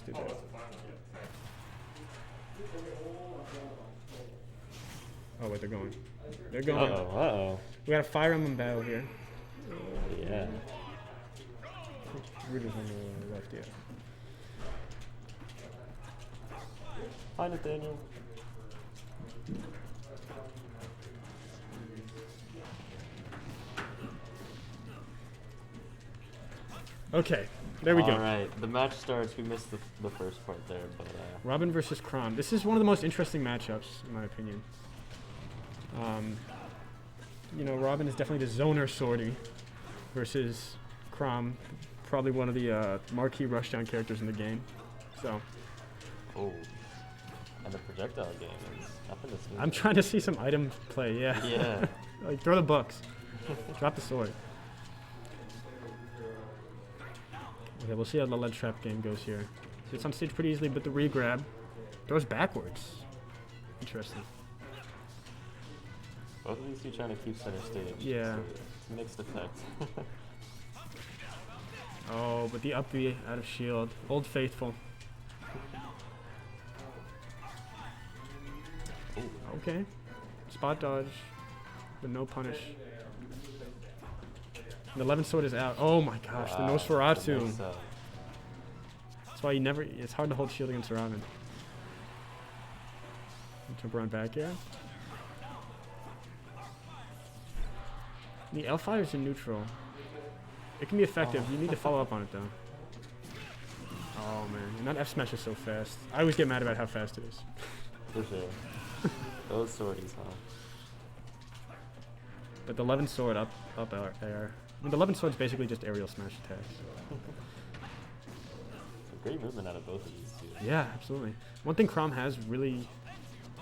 just do that. Oh wait, they're going. They're going. Uh-oh. We got a Fire Emblem battle here. Yeah. Rudra's on the left, yeah. Hi, Nathaniel. Okay, there we go. All right, the match starts. We missed the first part there, but Robin versus Chrom. This is one of the most interesting matchups, in my opinion. You know, Robin is definitely the zoner sortie versus Chrom, probably one of the marquee rushdown characters in the game. So. Oh. And the projectile game is nothing to see. I'm trying to see some item play, yeah. Yeah. Like, throw the books. Drop the sword. Okay, we'll see how the lead trap game goes here. It's on stage pretty easily, but the re-grab throws backwards. Interesting. Both of these two trying to keep center stage. Yeah. So it's a mixed effect. Oh, but the up B out of shield. Old Faithful. Okay. Spot dodge, but no punish. The 11 sword is out. Oh my gosh, the Nosferatu. That's why you never, it's hard to hold shield against Robin. Jump around back here. The L-Fire's in neutral. It can be effective. You need to follow up on it though. Oh man, and that F smash is so fast. I always get mad about how fast it is. For sure. Those sorties, huh? But the 11 sword up air. I mean, the 11 sword's basically just aerial smash attacks. It's a great movement out of both of these two. Yeah, absolutely. One thing Chrom has really,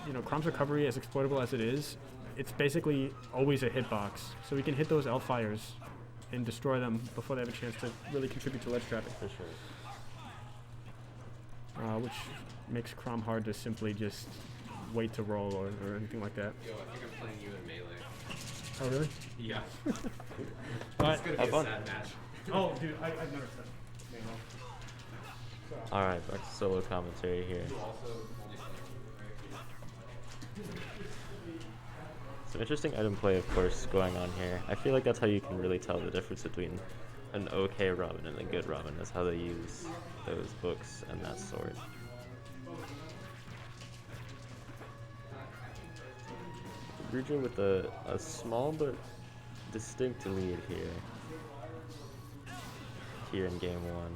you know, Chrom's recovery, as exploitable as it is, it's basically always a hitbox. So we can hit those L-Fires and destroy them before they have a chance to really contribute to ledge trapping. For sure. Which makes Chrom hard to simply just wait to roll or anything like that. Yo, I think I'm playing you in Melee. Oh, really? Yeah. But It's gonna be a sad match. oh, dude, I've never said. Alright, back to solo commentary here. Some interesting item play, of course, going on here. I feel like that's how you can really tell the difference between an okay Robin and a good Robin, is how they use those books and that sword. Rudra with a small but distinct lead here in game one.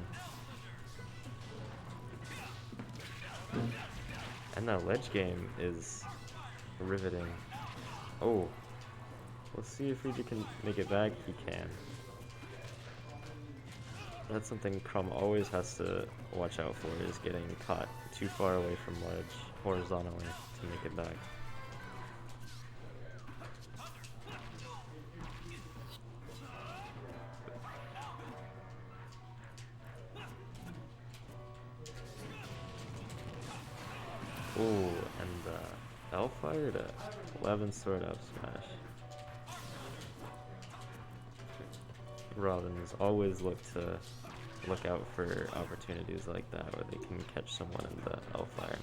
And that ledge game is riveting. Oh, let's see if Rudra can make it back. He can. That's something Chrom always has to watch out for, is getting caught too far away from ledge horizontally to make it back. Ooh, and L-Fire to 11 sword up smash. Robins always look out for opportunities like that where they can catch someone in the L-Fire.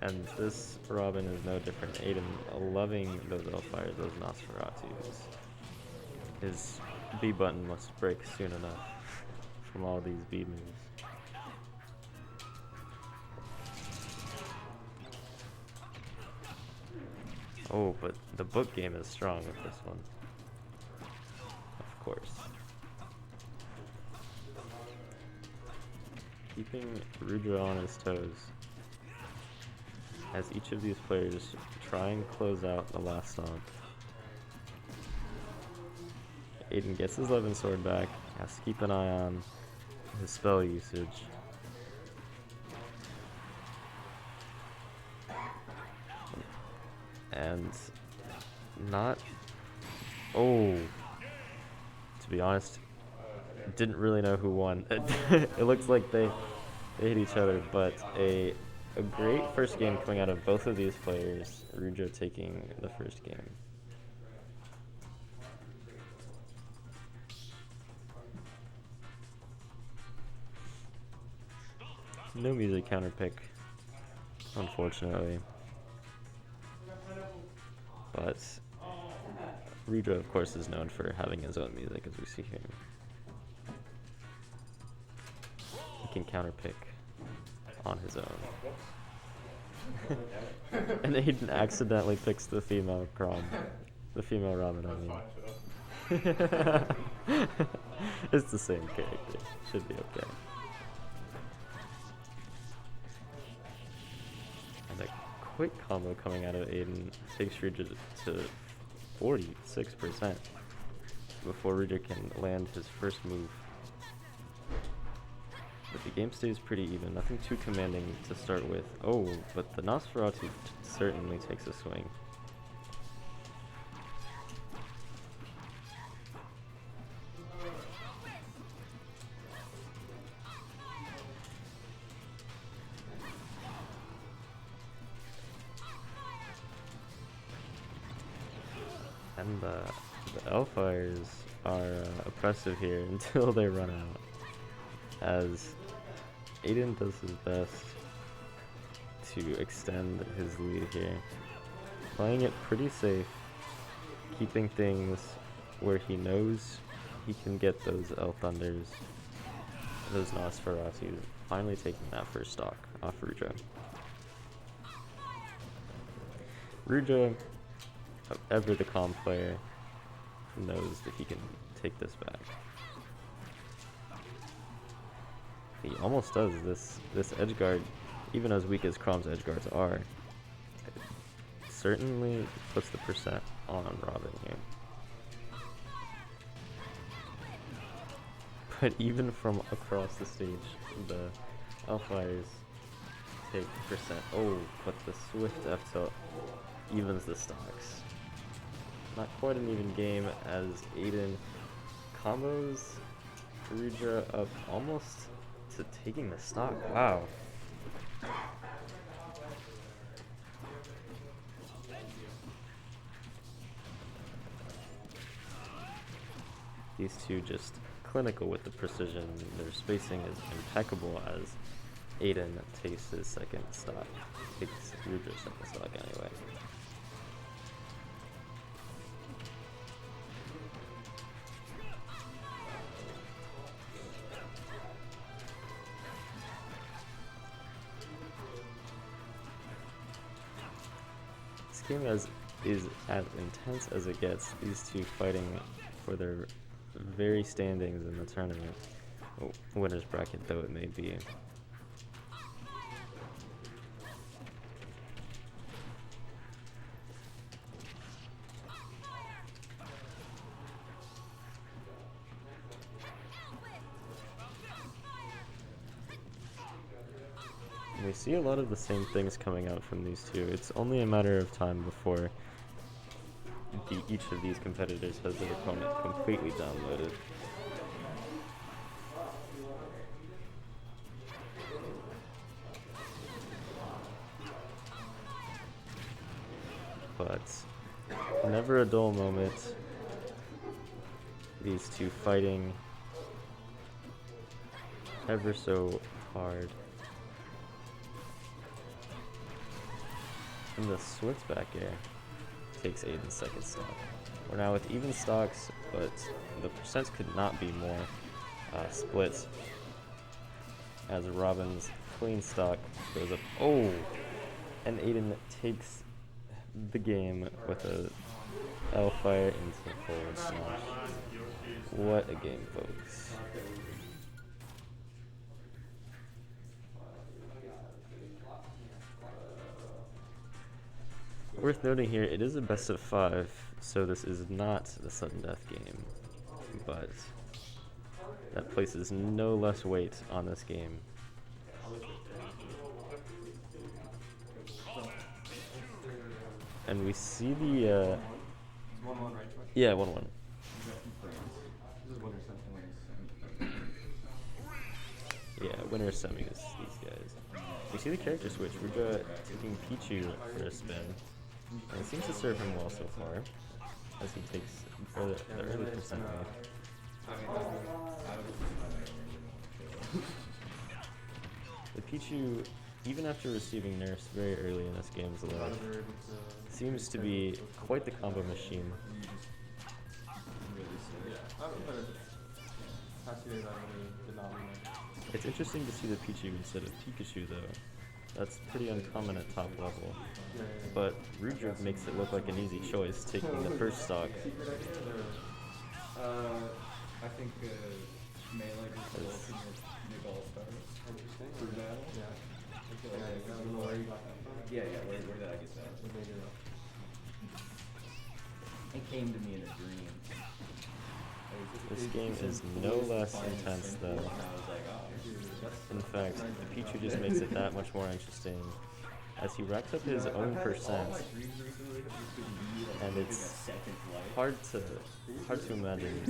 And this Robin is no different. Aiden loving those L-Fires, those Nosferatus. His B button must break soon enough from all these B moves. Oh, but the book game is strong with this one. Of course. Keeping Rudra on his toes as each of these players try and close out the last song. Aiden gets his 11 sword back, has to keep an eye on his spell usage. And not... Oh! To be honest, didn't really know who won. It looks like they hit each other, but a great first game coming out of both of these players. Rudra taking the first game. No music counter pick, unfortunately. But Rudra, of course, is known for having his own music, as we see here. He can counter pick on his own. And Aiden accidentally picks the female Crom. The female Robin, I mean. It's the same character. Should be okay. And a quick combo coming out of Aiden takes Rudra to 46% before Rudra can land his first move. But the game stays pretty even, nothing too commanding to start with. Oh, but the Nosferatu certainly takes a swing. And the Hellfires are oppressive here until they run out, as Aiden does his best to extend his lead here, playing it pretty safe, keeping things where he knows he can get those El Thunders, those Nosferatu, finally taking that first stock off Rudra. Rudra, ever the calm player, knows that he can take this back. He almost does. This edge guard, even as weak as Crom's edge guards are, it certainly puts the percent on Robin here. But even from across the stage, the Hellfires take percent. Oh, but the swift F tilt evens the stocks. Not quite an even game as Aiden combos Rudra up almost to taking the stock. Wow. These two just clinical with the precision. Their spacing is impeccable as Aiden takes his second stock. Takes Rudra's second stock anyway. This game is as intense as it gets. These two fighting for their very standings in the tournament. Winner's bracket though it may be. We see a lot of the same things coming out from these two. It's only a matter of time before each of these competitors has their opponent completely downloaded. But never a dull moment. These two fighting ever so hard. And the swift back air takes Aiden's second stock. We're now with even stocks, but the percents could not be more split as Robin's clean stock goes up. Oh! And Aiden takes the game with a Hellfire into forward smash. What a game, folks. Worth noting here, it is a best of 5, so this is not the sudden death game, but that places no less weight on this game. And we see the, yeah, 1-1. Yeah, winner semis, these guys. We see the character switch, Rudra taking Pichu for a spin. And it seems to serve him well so far, as he takes the early percent lead. The Pichu, even after receiving nerfs very early in this game's life, seems to be quite the combo machine. It's interesting to see the Pichu instead of Pikachu though. That's pretty uncommon at top level. But Rudra makes it look like an easy choice, taking the first stock. I think melee was the new all-stars. Interesting. For battle? Yeah. I feel like I don't know where you got that from. Yeah, where did I get that? It came to me in a dream. This game is no less intense though. In fact, the Pichu just makes it that much more interesting as he racks up his own percent, and it's hard to imagine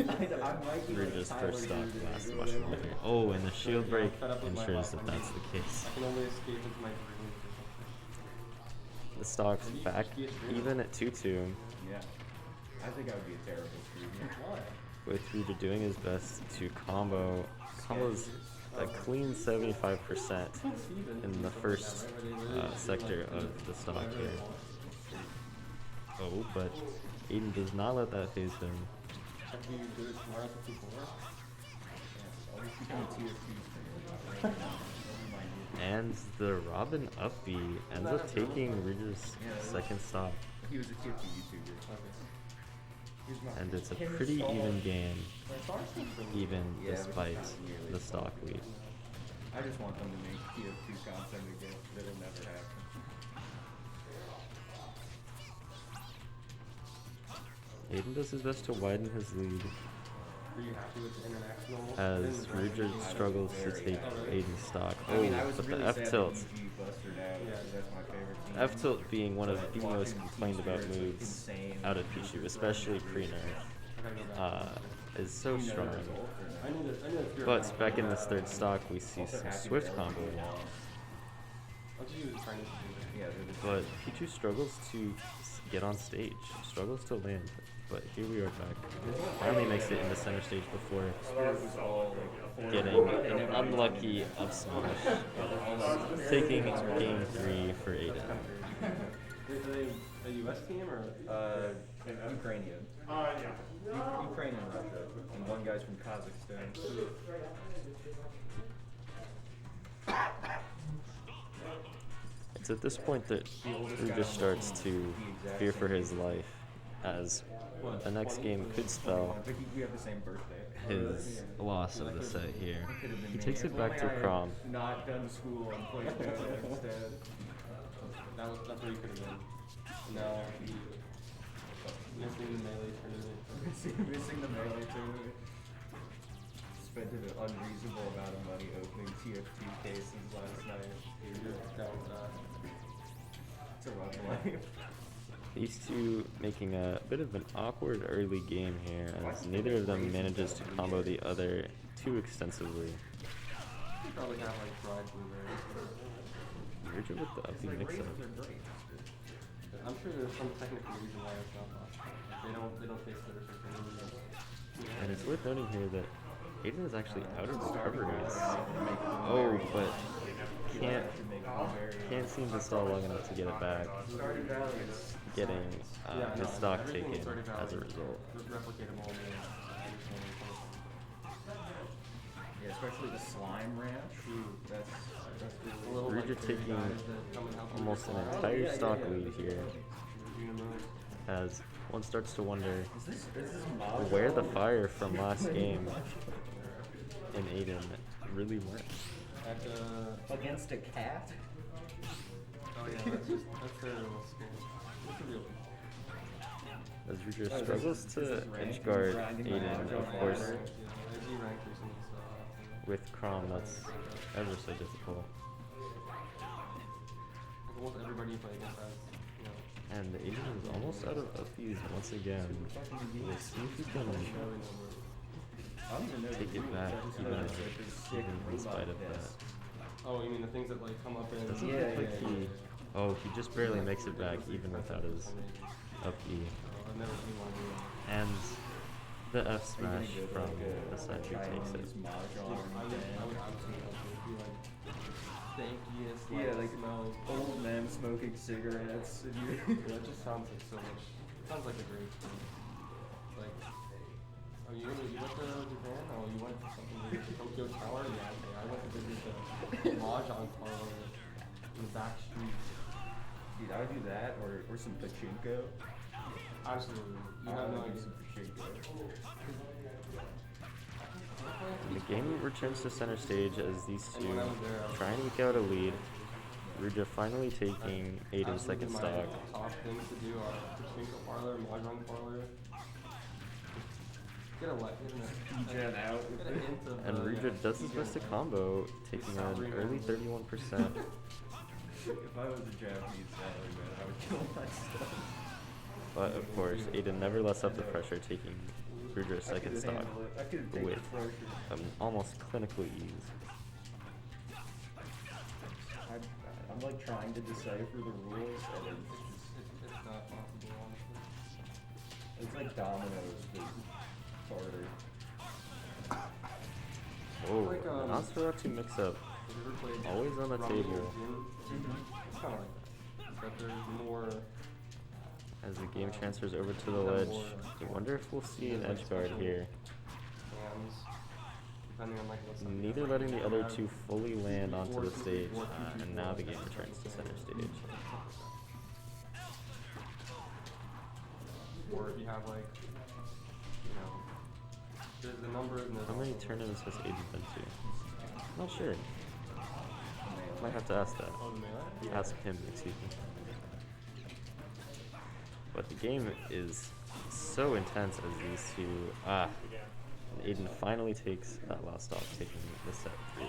Rudra's first stock lasts much longer. Oh, and the shield break ensures that that's the case. The stock's back even at 2-2. Yeah. I think I would be a terrible student. With Rudra doing his best to combos a clean 75% in the first sector of the stock here. Oh, but Aiden does not let that phase him. And the Robin up B ends up taking Rudra's second stock. He was a TFT YouTuber. And it's a pretty even game, even despite the stock lead. I just want them to make TF2 content again. That'll never happen. Aiden does his best to widen his lead as Rudra struggles to take Aiden's stock. Oh, but the F-tilt. F-tilt being one of the most complained about moves out of Pichu, especially pre-nerf, is so strong. But back in this third stock, we see some swift comboing. But Pichu struggles to get on stage, struggles to land. But here we are back. Finally makes it into center stage before getting an unlucky up smash, taking game 3 for Aiden. Is it a US team or? Ukrainian. Ukrainian Russia. And one guy's from Kazakhstan. It's at this point that Rudra starts to fear for his life, as the next game could spell We have the same birthday. his loss of the set here. He takes it back to Crom. Not done school and played Dota instead. That's where you could have been. No, missing the melee tournament. Missing the melee tournament. Spent an unreasonable amount of money opening TFT cases last night. It's a rough life. These two making a bit of an awkward early game here, as neither of them manages to combo the other too extensively. You probably have like fried blueberries. Rudra with the uppy mix-up. I'm sure there's some technical reason why it's not much. They don't taste good or something. And it's worth noting here that Aiden is actually out of recoveries. Oh, but can't seem to stall long enough to get it back. Getting his stock taken as a result. Replicatable. Yeah, especially the slime ranch. That's Rudra taking almost an entire stock lead here, as one starts to wonder where the fire from last game in Aiden really went. against a cat. Oh yeah, that's their little skin. That's a real. As Rudra struggles to edge guard Aiden, of course, with Crom, that's ever so difficult. Almost everybody you play against has, you know. And Aiden is almost out of upbeat once again. We'll see if he can take it back, even in spite of that. Oh, you mean the things that like come up in? Doesn't look like he. Oh, he just barely makes it back, even without his up E. I've never seen one do that. And the F smash from the side who takes it. I would absolutely be like. stankiest, Yeah, like smells. old men smoking cigarettes. And you Yeah, it just sounds like so much. It sounds like a great thing. Like, oh, you went to Japan? Oh, you went to something like the Tokyo Tower? Yeah, okay. I went to visit the Mahjong parlor in the back streets. Dude, I would do that or some pachinko. Absolutely. You I have no would do idea. some pachinko. The game returns to center stage as these And two when I was there, I was try and eke out a lead. Rudra finally taking Aiden's second stock. My top things to do are pachinko parlor, Mahjong parlor. Get a Jet out. Get a hint of And Rudra does his best to combo, taking an early 31%. If I was a Japanese salaryman, I would kill myself. But of course, Aiden never lets up the pressure, taking Rudra's second stock I could have taken with the pressure. almost clinical ease. I'm like trying to decipher the rules, and It's not possible, honestly. it's like dominoes, but harder. Oh, Like, Nosferatu mix-up, Have you ever played always on the Rummy table. or Jin? It's kind of like that. But there's more. As the game transfers over to the ledge. I wonder if we'll see an edge guard here. Hands, depending on like what's up. Neither letting the other two fully land onto the stage, and now the game returns to center stage. Or if you have like, you know, there's the number and there's How many also- tournaments has Aiden been to? Not sure. Might have to ask that. Oh, the melee? Ask him, excuse me. But the game is so intense as these two. Aiden finally takes that last stock, taking the set 3-1.